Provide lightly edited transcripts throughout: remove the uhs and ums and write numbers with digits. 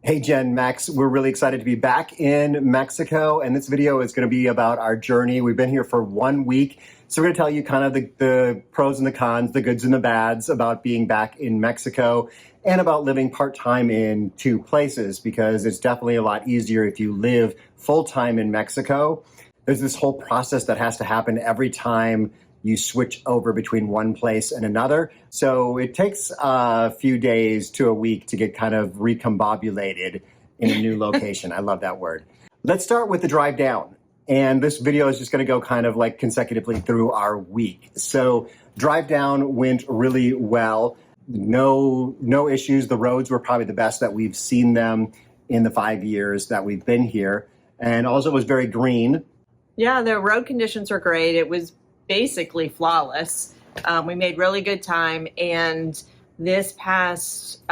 Hey Jen, Max, we're really excited to be back in Mexico, and this video is going to be about our journey. We've been here for 1 week, so we're going to tell you kind of the pros and the cons, the goods and the bads about being back in Mexico and about living part-time in two places, because it's definitely a lot easier if you live full-time in Mexico. There's this whole process that has to happen every time you switch over between one place and another. So it takes a few days to a week to get kind of recombobulated in a new location. I love that word. Let's start with the drive down. And this video is just gonna go kind of like consecutively through our week. So drive down went really well. No issues. The roads were probably the best that we've seen them in the 5 years that we've been here. And also it was very green. Yeah, the road conditions were great. It was basically flawless. We made really good time, and this past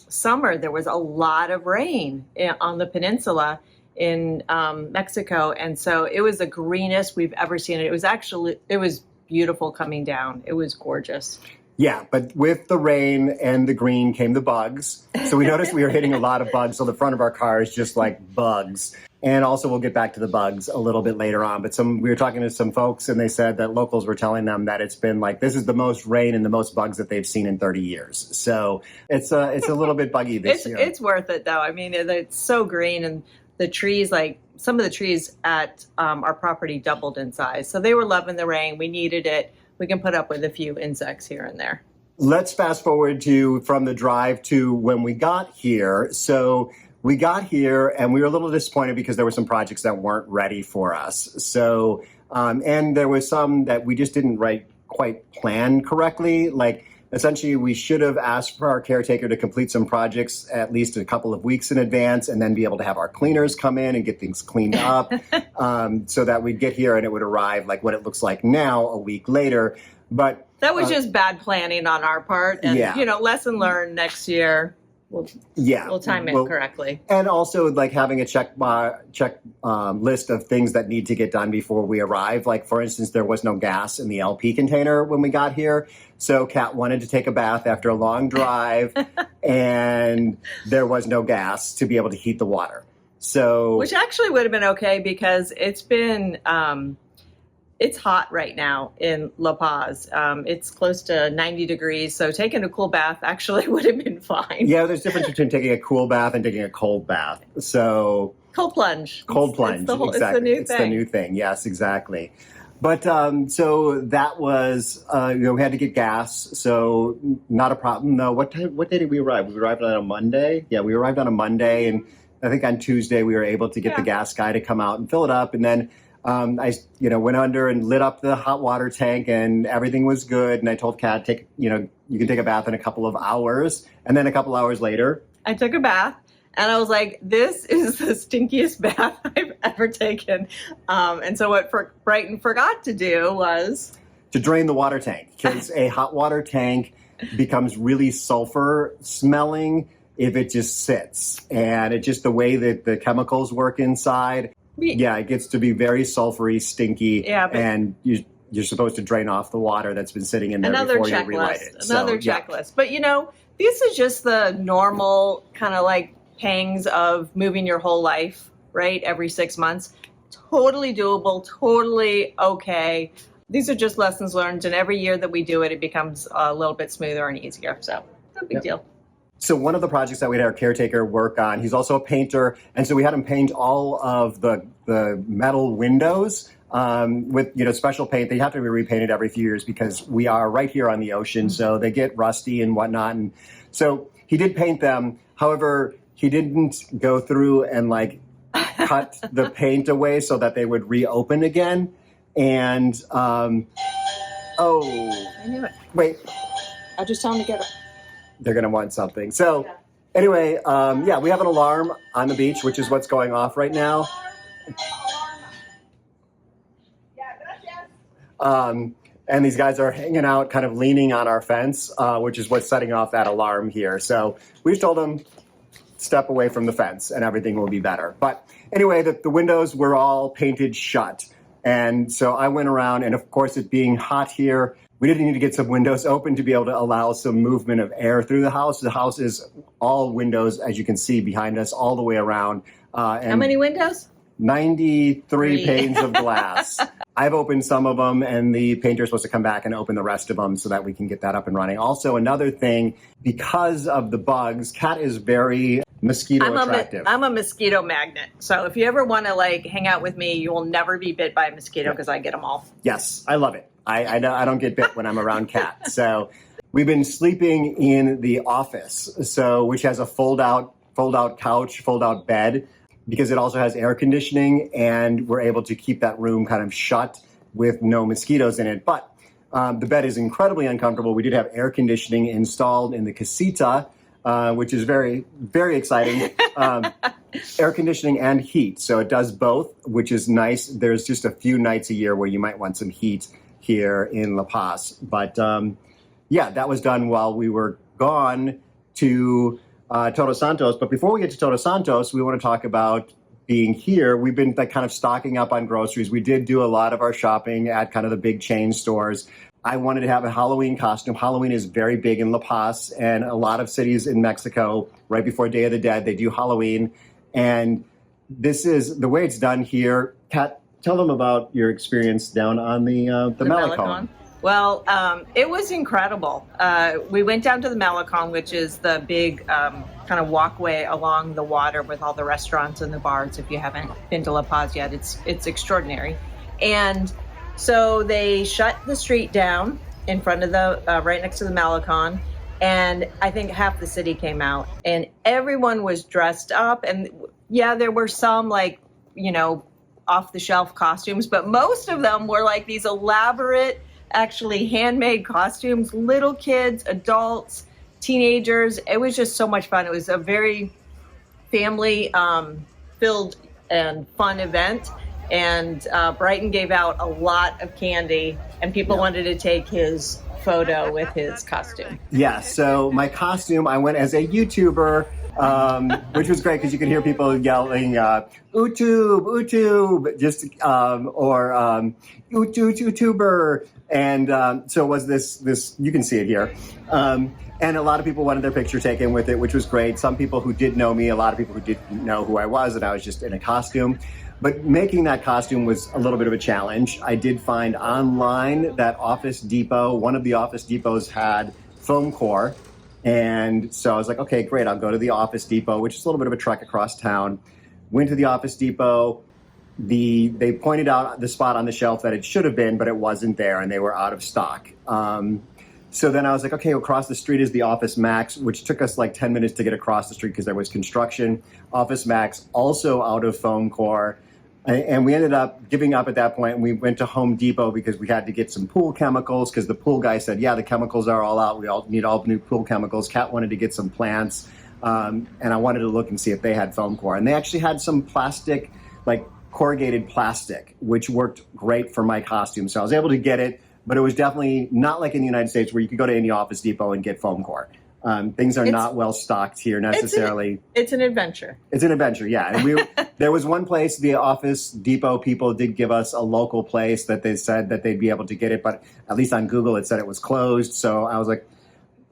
summer there was a lot of rain on the peninsula in Mexico, and so it was the greenest we've ever seen it. It was beautiful coming down. It was gorgeous. Yeah, but with the rain and the green came the bugs. So we noticed we were hitting a lot of bugs. So the front of our car is just like bugs. And also we'll get back to the bugs a little bit later on. But we were talking to some folks and they said that locals were telling them that it's been like, this is the most rain and the most bugs that they've seen in 30 years. So it's a little bit buggy this year. It's worth it though. I mean, it's so green, and the trees, like some of the trees at our property doubled in size. So they were loving the rain. We needed it. We can put up with a few insects here and there. Let's fast forward from the drive to when we got here. So we got here and we were a little disappointed because there were some projects that weren't ready for us. So, and there was some that we just didn't quite plan correctly. Like essentially we should have asked for our caretaker to complete some projects at least a couple of weeks in advance and then be able to have our cleaners come in and get things cleaned up so that we'd get here and it would arrive like what it looks like now a week later. But that was just bad planning on our part. And, you know, lesson learned next year. We'll time it correctly. And also like having a check list of things that need to get done before we arrive. Like for instance, there was no gas in the LP container when we got here. So Kat wanted to take a bath after a long drive and there was no gas to be able to heat the water. So, which actually would have been okay because it's been, it's hot right now in La Paz. It's close to 90 degrees, so taking a cool bath actually would have been fine. Yeah, there's a difference between taking a cool bath and taking a cold bath. So cold plunge. Cold plunge, exactly. It's the new thing. Yes, exactly. But so that was, we had to get gas, so not a problem. No, what day did we arrive? We arrived on a Monday. Yeah, we arrived on a Monday, and I think on Tuesday we were able to get the gas guy to come out and fill it up, and then I went under and lit up the hot water tank and everything was good. And I told Kat, you can take a bath in a couple of hours. And then a couple hours later, I took a bath and I was like, this is the stinkiest bath I've ever taken. And so what Brighton forgot to do was to drain the water tank, because a hot water tank becomes really sulfur smelling if it just sits. And it's just the way that the chemicals work inside. Yeah, it gets to be very sulfury, stinky, and you're supposed to drain off the water that's been sitting in there before you relight it. Another checklist. But, this is just the normal kind of like pangs of moving your whole life, right, every 6 months. Totally doable, totally okay. These are just lessons learned, and every year that we do it, it becomes a little bit smoother and easier. So, no big deal. So one of the projects that we had our caretaker work on, he's also a painter, and so we had him paint all of the metal windows with special paint. They have to be repainted every few years because we are right here on the ocean, so they get rusty and whatnot. And so he did paint them. However, he didn't go through and like cut the paint away so that they would reopen again. And I knew it. Wait, I'll just tell him to get it. They're going to want something. So anyway, we have an alarm on the beach, which is what's going off right now. And these guys are hanging out, kind of leaning on our fence, which is what's setting off that alarm here. So we've told them, step away from the fence and everything will be better. But anyway, the windows were all painted shut. And so I went around, and of course it being hot here, we did need to get some windows open to be able to allow some movement of air through the house. The house is all windows, as you can see behind us, all the way around. And how many windows? 93 panes of glass. I've opened some of them, and the painter is supposed to come back and open the rest of them so that we can get that up and running. Also, another thing, because of the bugs, Kat is very mosquito attractive. I'm a mosquito magnet. So if you ever want to like hang out with me, you will never be bit by a mosquito because I get them all. Yes, I love it. I don't get bit when I'm around Kat. So we've been sleeping in the office, which has a fold-out couch, fold-out bed, because it also has air conditioning, and we're able to keep that room kind of shut with no mosquitoes in it. But the bed is incredibly uncomfortable. We did have air conditioning installed in the casita, which is very, very exciting. Air conditioning and heat. So it does both, which is nice. There's just a few nights a year where you might want some heat here in La Paz. But yeah, that was done while we were gone to Todos Santos. But before we get to Todos Santos, we want to talk about being here. We've been like kind of stocking up on groceries. We did do a lot of our shopping at kind of the big chain stores. I wanted to have a Halloween costume. Halloween is very big in La Paz, and a lot of cities in Mexico, right before Day of the Dead, they do Halloween. And this is the way it's done here. Kat, tell them about your experience down on the Malecon. Well, it was incredible. We went down to the Malecon, which is the big kind of walkway along the water with all the restaurants and the bars. If you haven't been to La Paz yet, it's extraordinary. And so they shut the street down in front of the, right next to the Malecon. And I think half the city came out, and everyone was dressed up. And yeah, there were some like, off the shelf costumes, but most of them were like these elaborate, actually handmade costumes, little kids, adults, teenagers. It was just so much fun. It was a very family filled and fun event. And Brighton gave out a lot of candy, and people wanted to take his photo with his costume. Yeah, so my costume, I went as a YouTuber, which was great because you could hear people yelling, "Utube, Utube," just or YouTuber. And so it was this, you can see it here. And a lot of people wanted their picture taken with it, which was great. Some people who did know me, a lot of people who didn't know who I was, and I was just in a costume. But making that costume was a little bit of a challenge. I did find online that Office Depot, one of the Office Depots had foam core. And so I was like, okay, great, I'll go to the Office Depot, which is a little bit of a trek across town. Went to the Office Depot. They pointed out the spot on the shelf that it should have been, but it wasn't there, and they were out of stock. So then I was like, okay, across the street is the Office Max, which took us like 10 minutes to get across the street because there was construction. Office Max, also out of foam core. And we ended up giving up at that point, and we went to Home Depot because we had to get some pool chemicals because the pool guy said, yeah, the chemicals are all out. We all need all new pool chemicals. Kat wanted to get some plants, and I wanted to look and see if they had foam core. And they actually had some plastic, like corrugated plastic, which worked great for my costume. So I was able to get it, but it was definitely not like in the United States where you could go to any Office Depot and get foam core. Things are not well stocked here necessarily. It's an adventure. It's an adventure, yeah. And there was one place, the Office Depot people did give us a local place that they said that they'd be able to get it, but at least on Google it said it was closed. So I was like,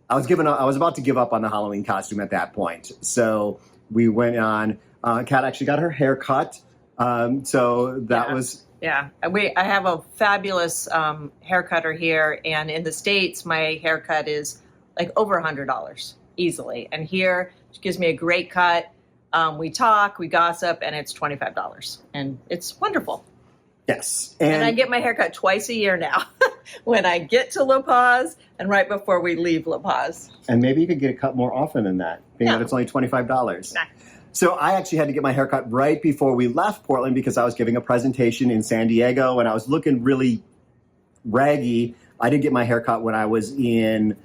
I was about to give up on the Halloween costume at that point. So we went on. Kat actually got her hair cut. So that was. Yeah, I have a fabulous hair cutter here, and in the States, my haircut is like over $100 easily. And here, she gives me a great cut. We talk, we gossip, and it's $25. And it's wonderful. Yes. And I get my haircut twice a year now. When I get to La Paz and right before we leave La Paz. And maybe you could get it cut more often than that, being that it's only $25. Nah. So I actually had to get my haircut right before we left Portland because I was giving a presentation in San Diego and I was looking really raggy. I did get my haircut when I was in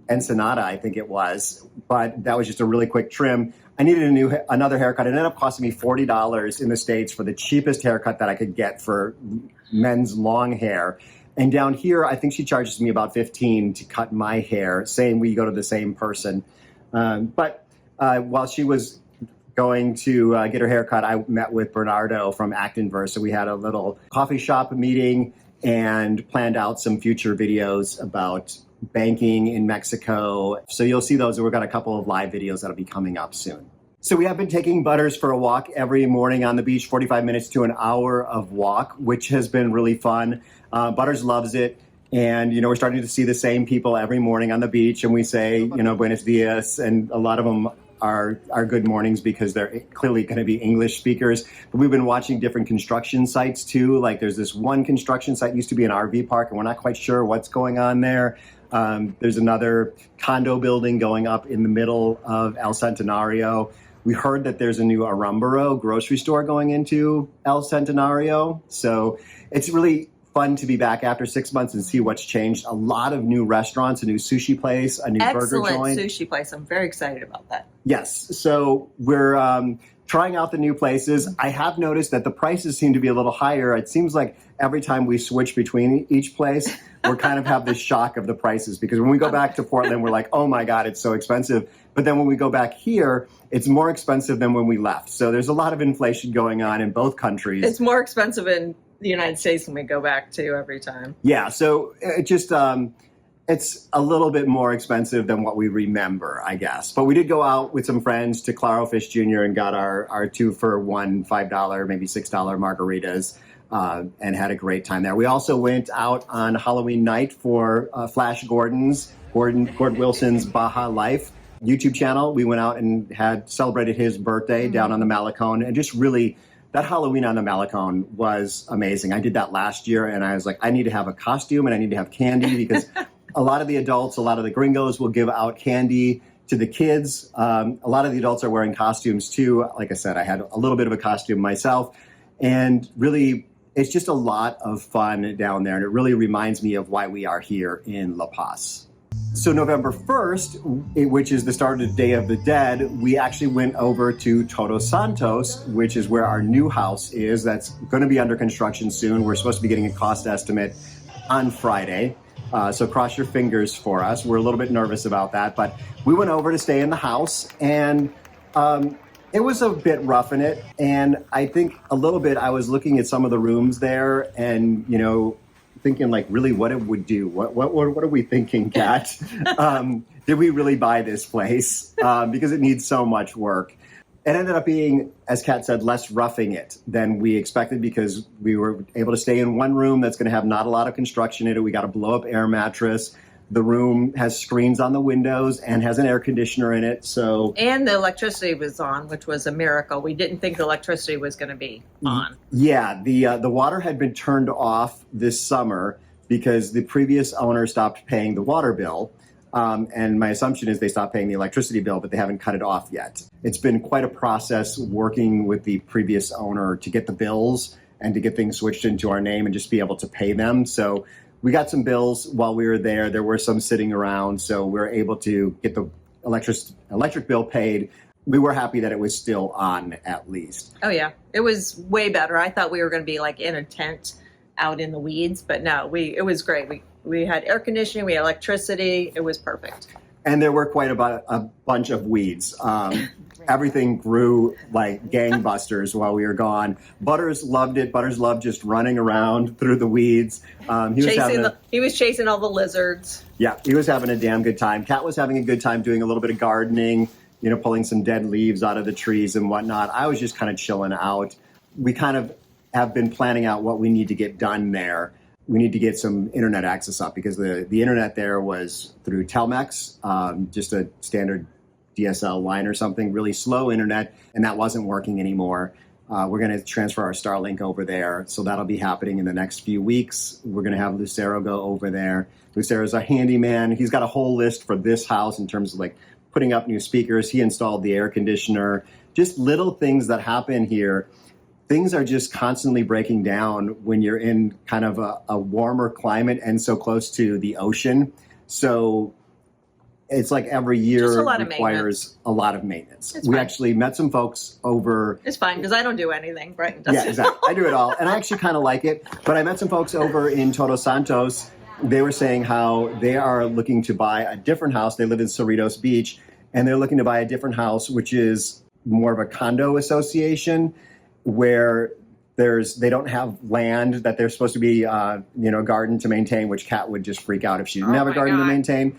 Ensenada, I think it was, but that was just a really quick trim. I needed another haircut. It ended up costing me $40 in the States for the cheapest haircut that I could get for men's long hair. And down here, I think she charges me about $15 to cut my hair, saying we go to the same person. But while she was going to get her haircut, I met with Bernardo from Actonverse. So we had a little coffee shop meeting. and planned out some future videos about banking in Mexico. So you'll see those. We've got a couple of live videos that'll be coming up soon. So we have been taking Butters for a walk every morning on the beach, 45 minutes to an hour of walk, which has been really fun. Butters loves it. And, we're starting to see the same people every morning on the beach. And we say, buenos dias. And a lot of them are good mornings because they're clearly going to be English speakers. But we've been watching different construction sites too. Like there's this one construction site used to be an RV park and we're not quite sure what's going on there. There's another condo building going up in the middle of El Centenario. We heard that there's a new Aramburo grocery store going into El Centenario. So it's really fun to be back after 6 months and see what's changed. A lot of new restaurants, a new sushi place, a new burger joint. Excellent sushi place. I'm very excited about that. Yes. So we're trying out the new places. I have noticed that the prices seem to be a little higher. It seems like every time we switch between each place, we're kind of have this shock of the prices because when we go back to Portland, we're like, oh my God, it's so expensive. But then when we go back here, it's more expensive than when we left. So there's a lot of inflation going on in both countries. It's more expensive in the United States than we go back to every time. Yeah. So it just, it's a little bit more expensive than what we remember, I guess. But we did go out with some friends to Claro Fish Jr. and got our 2-for-1 $5, maybe $6 margaritas. And had a great time there. We also went out on Halloween night for Flash Gordon Wilson's Baja Life YouTube channel. We went out and had celebrated his birthday down on the Malecon, and just really, that Halloween on the Malecon was amazing. I did that last year, and I was like, I need to have a costume and I need to have candy because a lot of the adults, a lot of the gringos will give out candy to the kids. A lot of the adults are wearing costumes too. Like I said, I had a little bit of a costume myself, and really, it's just a lot of fun down there, and it really reminds me of why we are here in La Paz. So November 1st, which is the start of the Day of the Dead, we actually went over to Todos Santos, which is where our new house is. That's going to be under construction soon. We're supposed to be getting a cost estimate on Friday. So cross your fingers for us. We're a little bit nervous about that, but we went over to stay in the house, and it was a bit rough in it, and I think a little bit I was looking at some of the rooms there and, thinking like really what it would do. What are we thinking, Kat? Did we really buy this place? Because it needs so much work. It ended up being, as Kat said, less roughing it than we expected because we were able to stay in one room that's going to have not a lot of construction in it. We got a blow-up air mattress. The room has screens on the windows and has an air conditioner in it. And the electricity was on, which was a miracle. We didn't think the electricity was going to be on. Yeah, the water had been turned off this summer because the previous owner stopped paying the water bill. And my assumption is they stopped paying the electricity bill, but they haven't cut it off yet. It's been quite a process working with the previous owner to get the bills and to get things switched into our name and just be able to pay them. So we got some bills while we were there. There were some sitting around, so we were able to get the electric bill paid. We were happy that it was still on, at least. Oh, yeah. It was way better. I thought we were going to be like in a tent out in the weeds, but no, it was great. We had air conditioning, we had electricity. It was perfect. And there were quite a bunch of weeds. Everything grew like gangbusters while we were gone. Butters loved it. Butters loved just running around through the weeds. He was chasing all the lizards. Yeah, he was having a damn good time. Kat was having a good time doing a little bit of gardening, pulling some dead leaves out of the trees and whatnot. I was just kind of chilling out. We kind of have been planning out what we need to get done there. We need to get some internet access up because the internet there was through Telmex, just a standard DSL line or something, really slow internet, and that wasn't working anymore. We're going to transfer our Starlink over there, so that'll be happening in the next few weeks. We're going to have Lucero go over there. Lucero's a handyman. He's got a whole list for this house in terms of like putting up new speakers. He installed the air conditioner, just little things that happen here. Things are just constantly breaking down when you're in kind of a warmer climate and so close to the ocean. So it's like every year requires a lot of maintenance. We actually met some folks over. It's fine because I don't do anything. Brighton does. Yeah, exactly. I do it all. And I actually kind of like it. But I met some folks over in Todos Santos. They were saying how they are looking to buy a different house. They live in Cerritos Beach. And they're looking to buy a different house, which is more of a condo association, where They don't have land that they're supposed to be, a garden to maintain, which Kat would just freak out if she didn't have a garden to maintain.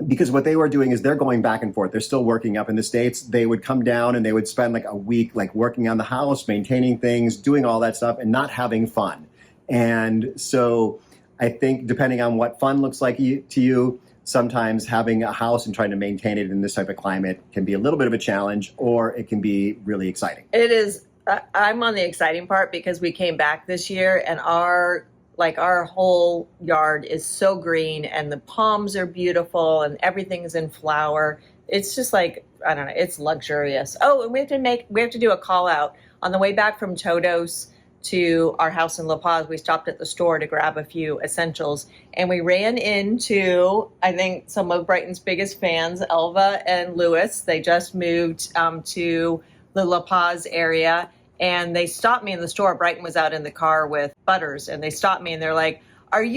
Because what they were doing is they're going back and forth. They're still working up in the States. They would come down and they would spend like a week like working on the house, maintaining things, doing all that stuff, and not having fun. And so I think depending on what fun looks like to you, sometimes having a house and trying to maintain it in this type of climate can be a little bit of a challenge, or it can be really exciting. It is. I'm on the exciting part because we came back this year and our whole yard is so green and the palms are beautiful and everything's in flower. It's just like, I don't know, it's luxurious. Oh, and we have to do a call out. On the way back from Todos to our house in La Paz, we stopped at the store to grab a few essentials and we ran into, I think, some of Brighton's biggest fans, Elva and Lewis. They just moved to the La Paz area. And they stopped me in the store. Brighton was out in the car with Butters, and they stopped me and they're like, and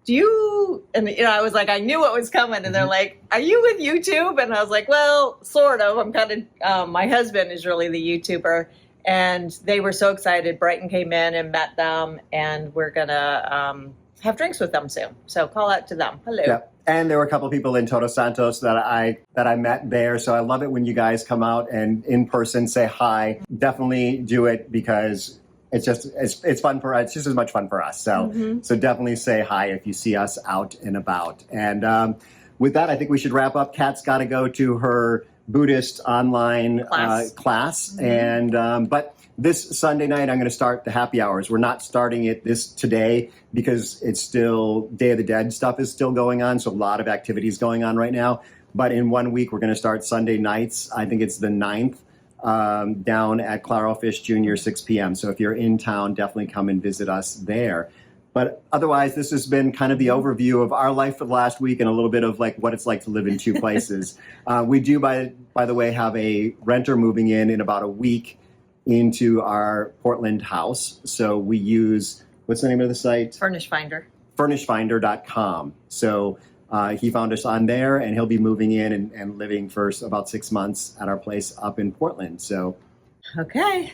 I was like, I knew what was coming. And they're like, are you with YouTube? And I was like, well, sort of. I'm kind of, my husband is really the YouTuber. And they were so excited. Brighton came in and met them, and we're going to have drinks with them soon. So call out to them. Hello. Yeah. And there were a couple of people in Todos Santos that I met there. So I love it when you guys come out and in person say hi. Definitely do it because it's fun for us. It's just as much fun for us. So so definitely say hi if you see us out and about. And with that, I think we should wrap up. Kat's got to go to her Buddhist online class. And but this Sunday night, I'm going to start the happy hours. We're not starting it today because it's still Day of the Dead stuff is still going on. So a lot of activities going on right now. But in 1 week, we're going to start Sunday nights. I think it's the 9th down at Claro Fish Jr., 6 p.m. So if you're in town, definitely come and visit us there. But otherwise, this has been kind of the overview of our life for the last week and a little bit of like what it's like to live in two places. We do, by the way, have a renter moving in about a week into our Portland house. So we use, what's the name of the site? Furnish Finder. Furnishfinder.com. So he found us on there, and he'll be moving in and living for about 6 months at our place up in Portland. So, okay.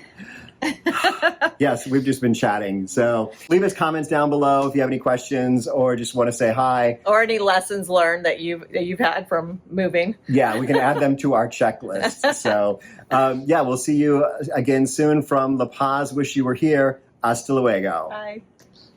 Yes, we've just been chatting. So leave us comments down below if you have any questions or just want to say hi. Or any lessons learned that you've had from moving. Yeah, we can add them to our checklist. So we'll see you again soon from La Paz. Wish you were here. Hasta luego. Bye.